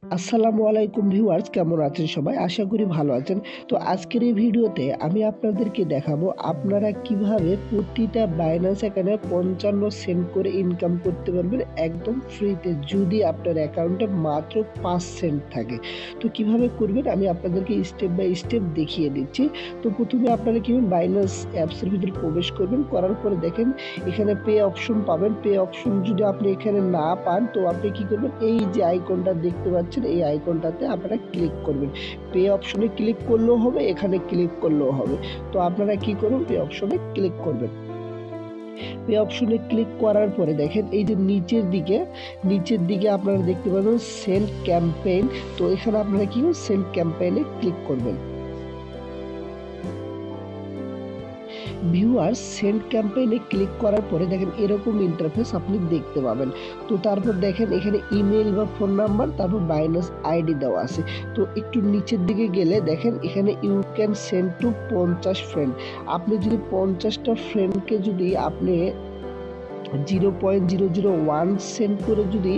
আসসালামু আলাইকুম ভিউয়ার্স, কেমন আছেন সবাই? আশা করি ভালো আছেন। তো আজকের এই ভিডিওতে আমি আপনাদেরকে দেখাবো আপনারা কিভাবে প্রতিটা বাইন্যান্স অ্যাকাউন্টে ৫৫ সেন্ট করে ইনকাম করতে পারবেন একদম ফ্রিতে, যদি আপনার অ্যাকাউন্টে মাত্র ৫ সেন্ট থাকে। তো কিভাবে করবেন আমি আপনাদেরকে স্টেপ বাই স্টেপ দেখিয়ে দিচ্ছি। তো প্রথমে আপনারা কিভাবে বাইন্যান্স অ্যাপসের ভিতরে প্রবেশ করবেন, করার পরে দেখেন এখানে পে অপশন পাবেন। পে অপশন যদি আপনি এখানে না পান তো আপনি কি করবেন, এই যে আইকনটা দেখতে পাচ্ছেন এই আইকনটাতে আপনারা ক্লিক করবেন। পে অপশনে ক্লিক করলেও হবে, এখানে ক্লিক করলেও হবে। তো আপনারা কি করুন, পে অপশনে ক্লিক করবেন। পে অপশনে ক্লিক করার পরে দেখেন এই যে নিচের দিকে আপনারা দেখতে পাবেন সেন্ড ক্যাম্পেইন। তো এখানে আপনারা কি সেন্ড ক্যাম্পেইনে ক্লিক করবেন। ভিউয়ার্স, সেন্ড ক্যাম্পেইনে ক্লিক করার পরে দেখেন এরকম ইন্টারফেস আপনি দেখতে পাবেন। তো তারপর দেখেন এখানে ইমেল বা ফোন নাম্বার, তারপর বাইন্যান্স আইডি দেওয়া আছে। তো একটু নিচের দিকে গেলে দেখেন এখানে you can send to 50 friend. আপনি যদি 50টা ফ্রেন্ডকে যদি আপনি 0.001 সেন্ড করে যদি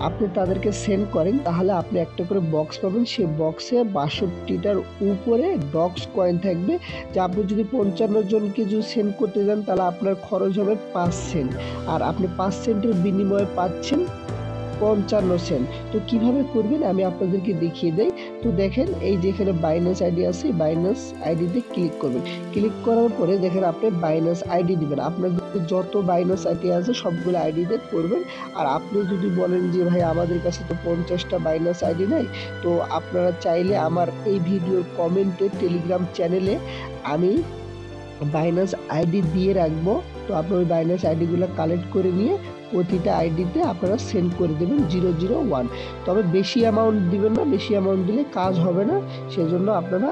আপনি তাদেরকে সেন্ড করেন, তাহলে আপনি একটা করে বক্স পাবেন। সেই বক্সে ৬২টার উপরে ডক্স কয়েন থাকবে। যে আপনি যদি ৫৫ জনকে যদি সেন্ড করতে যান তাহলে আপনার খরচ হবে ৫ সেন্ট, আর আপনি ৫ সেন্টের বিনিময়ে পাচ্ছেন ৫৫ সেন্ট। তো কিভাবে করবেন আমি আপনাদেরকে দেখিয়ে দেই। তো দেখেন এই যে এখানে বাইন্যান্স আইডি আছে, বাইন্যান্স আইডিতে ক্লিক করবেন। ক্লিক করার পরে দেখেন আপনি বাইন্যান্স আইডি দিবেন। আপনার যত বাইন্যান্স আইডি আছে সবগুলো আইডিতে করবেন। আর আপনি যদি বলেন যে ভাই আমাদের কাছে তো ৫০টা বাইন্যান্স আইডি নাই, তো আপনারা চাইলে আমার এই ভিডিওর কমেন্টে টেলিগ্রাম চ্যানেলে আমি বাইন্যান্স আইডি দিয়ে রাখবো। তো আপনার ওই বাইন্যান্স আইডিগুলো কালেক্ট করে নিয়ে প্রতিটা আইডিতে আপনারা সেন্ড করে দেবেন 001। তবে বেশি অ্যামাউন্ট দিবেন না, বেশি অ্যামাউন্ট দিলে কাজ হবে না, সেজন্য আপনারা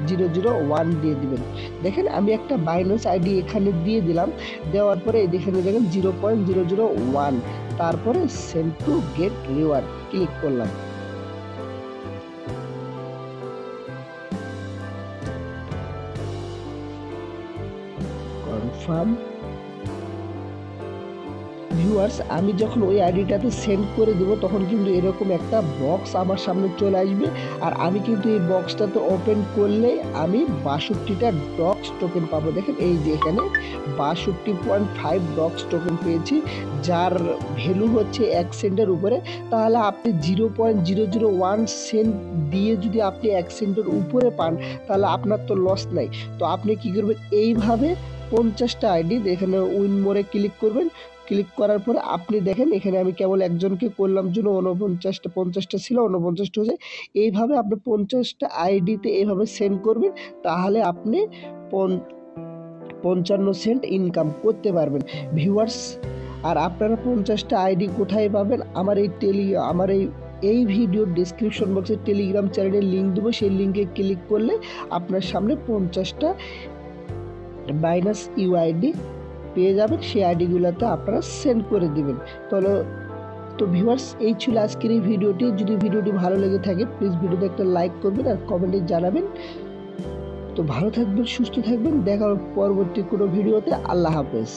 001 দিয়ে দিবেন। দেখেন আমি একটা বাইন্যান্স আইডি এখানে দিয়ে দিলাম। দেওয়ার পরে এখানে দেখেন 0.001, তারপরে send to get reward click করলাম। কনফার্ম। ভিউয়ার্স, আমি যখন ওই আইডিটাতে সেন্ড করে দেবো তখন কিন্তু এরকম একটা বক্স আমার সামনে চলে আসবে। আর আমি কিন্তু এই বক্সটাতে ওপেন করলে আমি ৬২টা ডক্স টোকেন পাবো। দেখেন এই যে এখানে ৬২.৫ ডক্স টোকেন পেয়েছি, যার ভ্যালু হচ্ছে ১ সেন্টের উপরে। তাহলে আপনি 0.001 সেন্ট দিয়ে যদি আপনি ১ সেন্টের উপরে পান তাহলে আপনার তো লস নাই। তো আপনি কি করবেন, এইভাবে ৫০টা আইডি এখানে উইন মোরে ক্লিক করবেন। ক্লিক করার পরে আপনি দেখেন এখানে আমি কেবল একজনকে করলাম জন্য ৫০টা ছিল, ৪৯টা হয়েছে। এইভাবে আপনি ৫০টা আইডিতে এইভাবে সেন্ড করবেন, তাহলে আপনি ৫৫ সেন্ট ইনকাম করতে পারবেন ভিউয়ার্স। আর আপনারা ৫০টা আইডি কোথায় পাবেন, আমার এই ভিডিওর ডেসক্রিপশন বক্সে টেলিগ্রাম চ্যানেলের লিঙ্ক দেবো। সেই লিঙ্কে ক্লিক করলে আপনার সামনে ৫০টা বাইন্যান্স ইউআইডি পেয়ে যাবেন। সেই আইডিগুলোতে আপনারা সেন্ড করে দিবেন। তো ভিউয়ার্স, এই ছিল আজকের এই ভিডিওটি। যদি ভিডিওটি ভালো লেগে থাকে প্লিজ ভিডিওতে একটা লাইক করবেন আর কমেন্টে জানাবেন। তো ভালো থাকবেন, সুস্থ থাকবেন, দেখা হবে পরবর্তী কোনো ভিডিওতে। আল্লাহ হাফেজ।